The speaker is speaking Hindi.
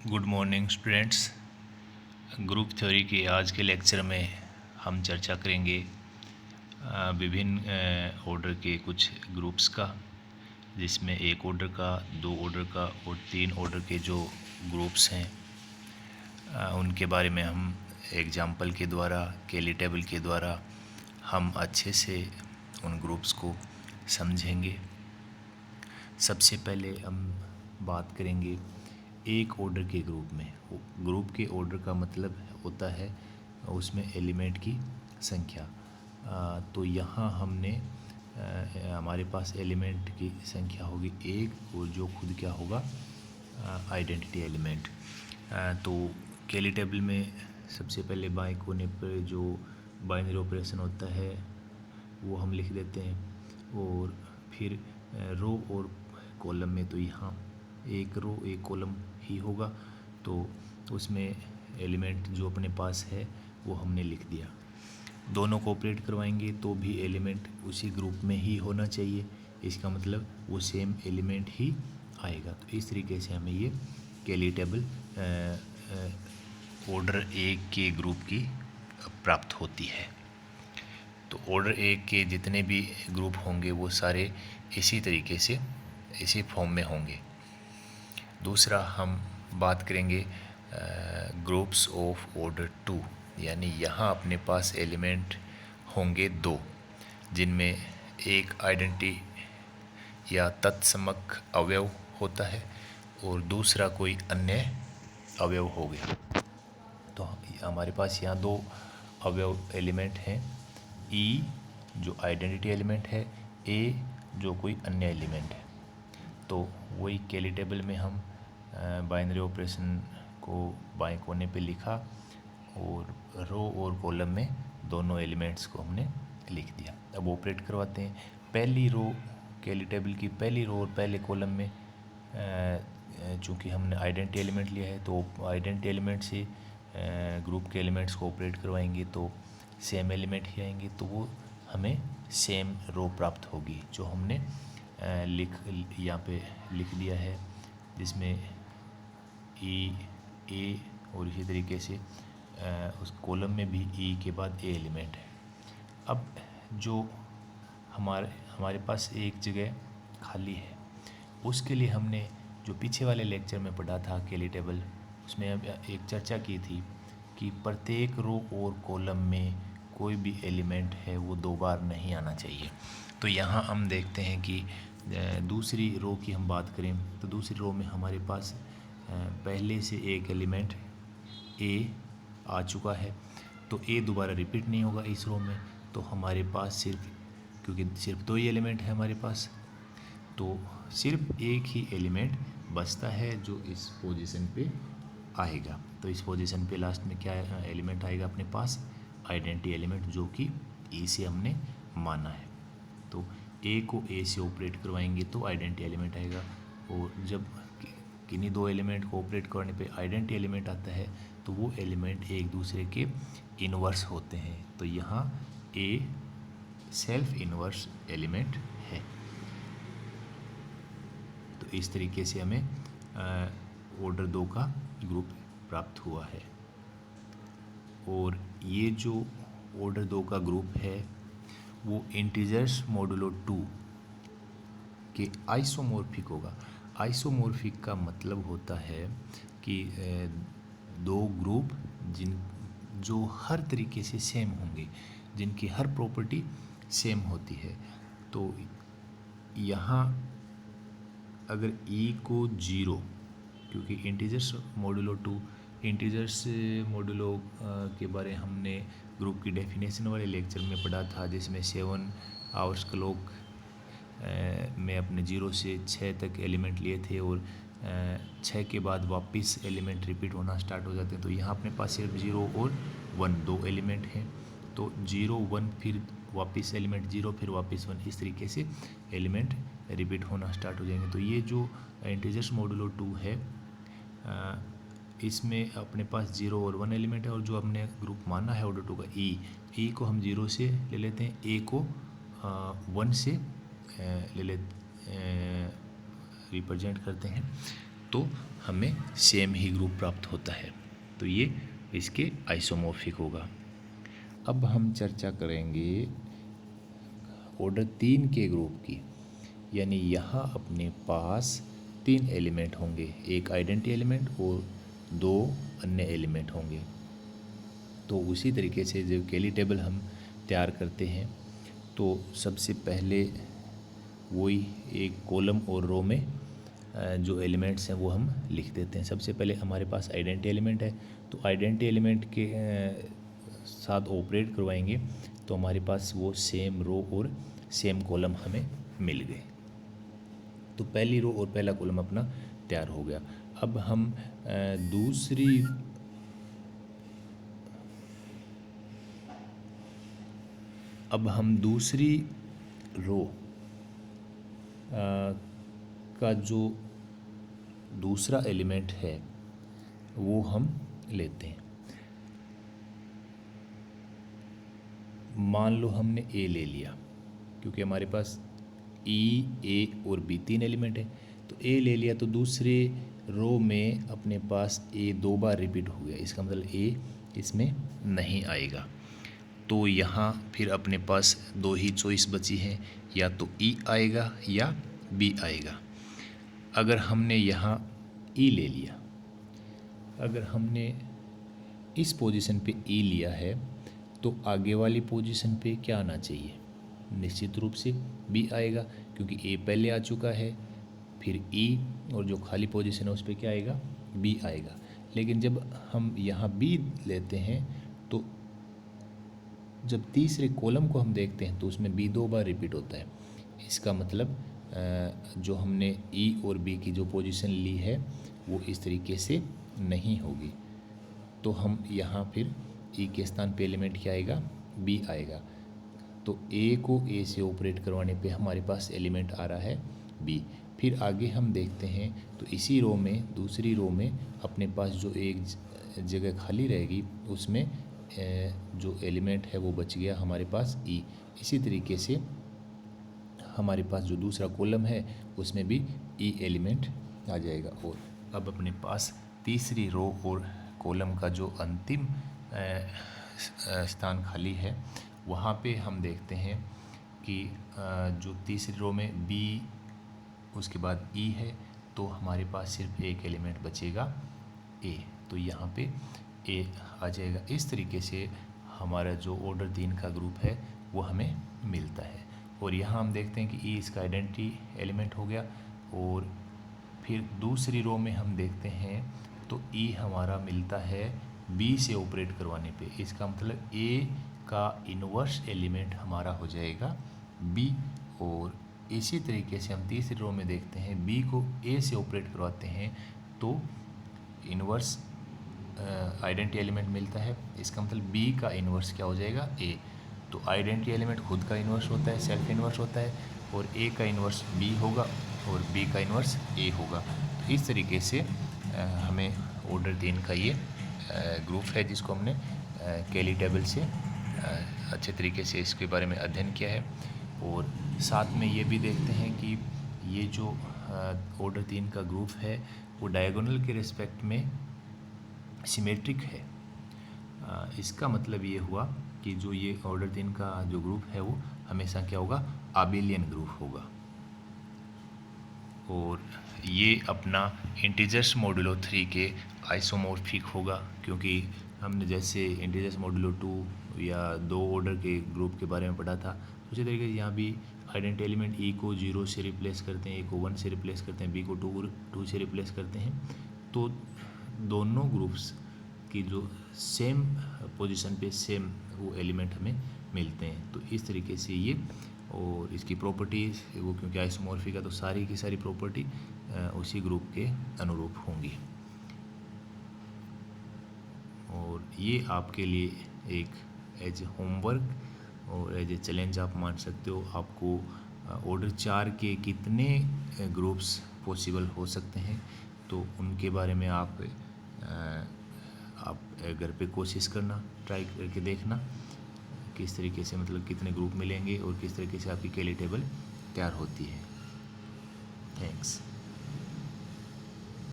Good morning students. Group theory के आज के लेक्चर में हम चर्चा करेंगे विभिन्न ऑर्डर के कुछ ग्रुप्स का, जिसमें एक ऑर्डर का, दो ऑर्डर का और तीन ऑर्डर के जो ग्रुप्स हैं उनके बारे में हम एग्जाम्पल के द्वारा, केली टेबल के द्वारा हम अच्छे से उन ग्रुप्स को समझेंगे। सबसे पहले हम बात करेंगे एक ऑर्डर के ग्रुप में। ग्रुप के ऑर्डर का मतलब होता है उसमें एलिमेंट की संख्या। तो यहाँ हमने हमारे पास एलिमेंट की संख्या होगी एक, और जो खुद क्या होगा, आइडेंटिटी एलिमेंट। तो केली टेबल में सबसे पहले बाएं कोने पर जो बाइनरी ऑपरेशन होता है वो हम लिख देते हैं, और फिर रो और कॉलम में तो यहाँ एक रो एक कॉलम ही होगा, तो उसमें एलिमेंट जो अपने पास है वो हमने लिख दिया। दोनों को ऑपरेट करवाएंगे तो भी एलिमेंट उसी ग्रुप में ही होना चाहिए, इसका मतलब वो सेम एलिमेंट ही आएगा। तो इस तरीके से हमें ये केली टेबल ऑर्डर एक के ग्रुप की प्राप्त होती है। तो ऑर्डर एक के जितने भी ग्रुप होंगे वो सारे इसी तरीके से, इसी फॉर्म में होंगे। दूसरा हम बात करेंगे ग्रुप्स ऑफ ऑर्डर टू, यानी यहाँ अपने पास एलिमेंट होंगे दो, जिनमें एक आइडेंटिटी या तत्समक अवयव होता है और दूसरा कोई अन्य अवयव हो गया। तो हमारे पास यहाँ दो अवयव एलिमेंट हैं, ई जो आइडेंटिटी एलिमेंट है, ए जो कोई अन्य एलिमेंट है। तो वही केली टेबल में हम बाइनरी ऑपरेशन को बाएं कोने पे लिखा और रो और कॉलम में दोनों एलिमेंट्स को हमने लिख दिया। अब ऑपरेट करवाते हैं। पहली रो, केली टेबल की पहली रो और पहले कॉलम में चूँकि हमने आइडेंटिटी एलिमेंट लिया है तो आइडेंटिटी एलिमेंट से ग्रुप के एलिमेंट्स को ऑपरेट करवाएंगे तो सेम एलिमेंट ही आएंगे, तो वो हमें सेम रो प्राप्त होगी जो हमने यहाँ पे लिख दिया है, जिसमें ई ए और इसी तरीके से उस कॉलम में भी ई के बाद ए एलिमेंट है। अब जो हमारे पास एक जगह खाली है, उसके लिए हमने जो पीछे वाले लेक्चर में पढ़ा था केली टेबल, उसमें एक चर्चा की थी कि प्रत्येक रो और कॉलम में कोई भी एलिमेंट है वो दो बार नहीं आना चाहिए। तो यहाँ हम देखते हैं कि दूसरी रो की हम बात करें तो दूसरी रो में हमारे पास पहले से एक एलिमेंट ए आ चुका है, तो ए दोबारा रिपीट नहीं होगा इस रो में। तो हमारे पास सिर्फ, क्योंकि सिर्फ दो ही एलिमेंट है हमारे पास, तो सिर्फ एक ही एलिमेंट बचता है जो इस पोजीशन पे आएगा। तो इस पोजीशन पे लास्ट में क्या एलिमेंट आएगा अपने पास, आइडेंटिटी एलिमेंट, जो कि ए से हमने माना है। तो ए को ए से ऑपरेट करवाएंगे तो आइडेंटिटी एलिमेंट आएगा, और जब किन्हीं दो एलिमेंट को ऑपरेट करने पे आइडेंटिटी एलिमेंट आता है तो वो एलिमेंट एक दूसरे के इनवर्स होते हैं। तो यहाँ ए सेल्फ इनवर्स एलिमेंट है। तो इस तरीके से हमें ऑर्डर दो का ग्रुप प्राप्त हुआ है। और ये जो ऑर्डर दो का ग्रुप है वो इंटीजर्स मॉडुलो 2 के आइसोमॉर्फिक होगा। आइसोमॉर्फिक का मतलब होता है कि दो ग्रुप जो हर तरीके से सेम होंगे, जिनकी हर प्रॉपर्टी सेम होती है। तो यहाँ अगर e को 0, क्योंकि इंटीजर्स मॉडुलो 2, इंटीजर्स मॉडुलो के बारे हमने ग्रुप की डेफिनेशन वाले लेक्चर में पढ़ा था, जिसमें 7 आवर्स क्लॉक में अपने 0 से 6 तक एलिमेंट लिए थे, और 6 के बाद वापस एलिमेंट रिपीट होना स्टार्ट हो जाते हैं। तो यहाँ अपने पास सिर्फ 0 और 1 दो एलिमेंट हैं, तो 0 1 फिर वापस एलिमेंट 0 फिर वापस 1, इस तरीके से एलिमेंट रिपीट होना स्टार्ट हो जाएंगे। तो ये जो इंटीजर्स मॉडुलो 2 है, इसमें अपने पास 0 और 1 एलिमेंट है, और जो हमने ग्रुप माना है ऑर्डर 2 का ई को हम 0 से ले लेते हैं, ए को 1 से ले ले रिप्रेजेंट करते हैं। तो हमें सेम ही ग्रुप प्राप्त होता है। तो ये इसके आइसोमॉर्फिक होगा। अब हम चर्चा करेंगे ऑर्डर 3 के ग्रुप की, यानी यहाँ अपने पास 3 एलिमेंट होंगे, एक आइडेंटिटी एलिमेंट और 2 अन्य एलिमेंट होंगे। तो उसी तरीके से जब कैली टेबल हम तैयार करते हैं तो सबसे पहले वही एक कॉलम और रो में जो एलिमेंट्स हैं वो हम लिख देते हैं। सबसे पहले हमारे पास आइडेंटिटी एलिमेंट है, तो आइडेंटिटी एलिमेंट के साथ ऑपरेट करवाएंगे तो हमारे पास वो सेम रो और सेम कॉलम हमें मिल गए। तो पहली रो और पहला कॉलम अपना तैयार हो गया। अब हम दूसरी रो का जो दूसरा एलिमेंट है वो हम लेते हैं। मान लो हमने ए ले लिया, क्योंकि हमारे पास ई, ए और बी 3 एलिमेंट है, तो ए ले लिया तो दूसरे रो में अपने पास ए 2 बार रिपीट हो गया, इसका मतलब ए इसमें नहीं आएगा। तो यहाँ फिर अपने पास 2 ही चॉइस बची हैं, या तो ई आएगा या बी आएगा। अगर हमने यहाँ ई ले लिया, अगर हमने इस पोजीशन पे ई लिया है तो आगे वाली पोजीशन पे क्या आना चाहिए? निश्चित रूप से बी आएगा, क्योंकि ए पहले आ चुका है, फिर ई और जो खाली पोजीशन है उस पर क्या आएगा? बी आएगा। लेकिन जब हम यहाँ बी लेते हैं तो जब तीसरे कॉलम को हम देखते हैं तो उसमें बी 2 बार रिपीट होता है। इसका मतलब जो हमने ई और बी की जो पोजीशन ली है वो इस तरीके से नहीं होगी। तो हम यहाँ फिर ई के स्थान पे एलिमेंट क्या आएगा? बी आएगा। तो ए को ए से ऑपरेट करवाने पे हमारे पास एलिमेंट आ रहा है बी। फिर आगे हम देखते हैं तो इसी रो में, दूसरी रो में अपने पास जो एक जगह खाली रहेगी उसमें जो एलिमेंट है वो बच गया हमारे पास ई। इसी तरीके से हमारे पास जो दूसरा कॉलम है उसमें भी ई एलिमेंट आ जाएगा। और अब अपने पास तीसरी रो और कॉलम का जो अंतिम स्थान खाली है वहाँ पे हम देखते हैं कि जो तीसरी रो में बी उसके बाद ई है, तो हमारे पास सिर्फ एक एलिमेंट बचेगा ए। तो यहाँ पे ए आ जाएगा। इस तरीके से हमारा जो ऑर्डर 3 का ग्रुप है वो हमें मिलता है। और यहाँ हम देखते हैं कि ई इसका आइडेंटिटी एलिमेंट हो गया। और फिर दूसरी रो में हम देखते हैं तो ई हमारा मिलता है बी से ऑपरेट करवाने पे। इसका मतलब ए का इन्वर्स एलिमेंट हमारा हो जाएगा बी। और इसी तरीके से हम तीसरी रो में देखते हैं बी को ए से ऑपरेट करवाते हैं तो इन्वर्स आइडेंटिटी एलिमेंट मिलता है। इसका मतलब बी का इन्वर्स क्या हो जाएगा? ए। तो आइडेंटिटी एलिमेंट खुद का इन्वर्स होता है, सेल्फ इन्वर्स होता है, और ए का इन्वर्स बी होगा और बी का इन्वर्स ए होगा। तो इस तरीके से हमें ऑर्डर 3 का ये ग्रुप है जिसको हमने कैली टेबल से अच्छे तरीके से इसके बारे में अध्ययन किया है। और साथ में ये भी देखते हैं कि ये जो ऑर्डर 3 का ग्रुप है वो डायगोनल के रिस्पेक्ट में सिमेट्रिक है। इसका मतलब ये हुआ कि जो ये ऑर्डर 3 का जो ग्रुप है वो हमेशा क्या होगा? आबेलियन ग्रुप होगा। और ये अपना इंटीजर्स मॉडुलो 3 के आइसोमॉर्फिक होगा, क्योंकि हमने जैसे इंटीजर्स मॉडुलो 2 या 2 ऑर्डर के ग्रुप के बारे में पढ़ा था, उसी तरीके से यहाँ भी आइडेंटिटी एलिमेंट ई को 0 से रिप्लेस करते हैं, ए को 1 से रिप्लेस करते हैं, बी को 2 से रिप्लेस करते हैं। तो दोनों ग्रुप्स की जो सेम पोजीशन पे सेम वो एलिमेंट हमें मिलते हैं। तो इस तरीके से ये, और इसकी प्रॉपर्टीज़ वो क्योंकि आइसोमॉर्फिक है तो सारी की सारी प्रॉपर्टी उसी ग्रुप के अनुरूप होंगी। और ये आपके लिए एक एज होमवर्क और एज ए चैलेंज आप मान सकते हो। आपको ऑर्डर 4 के कितने ग्रुप्स पॉसिबल हो सकते हैं तो उनके बारे में आप घर पे कोशिश करना, ट्राई करके देखना किस तरीके से, मतलब कितने ग्रुप मिलेंगे और किस तरीके से आपकी कैली टेबल तैयार होती है। थैंक्स।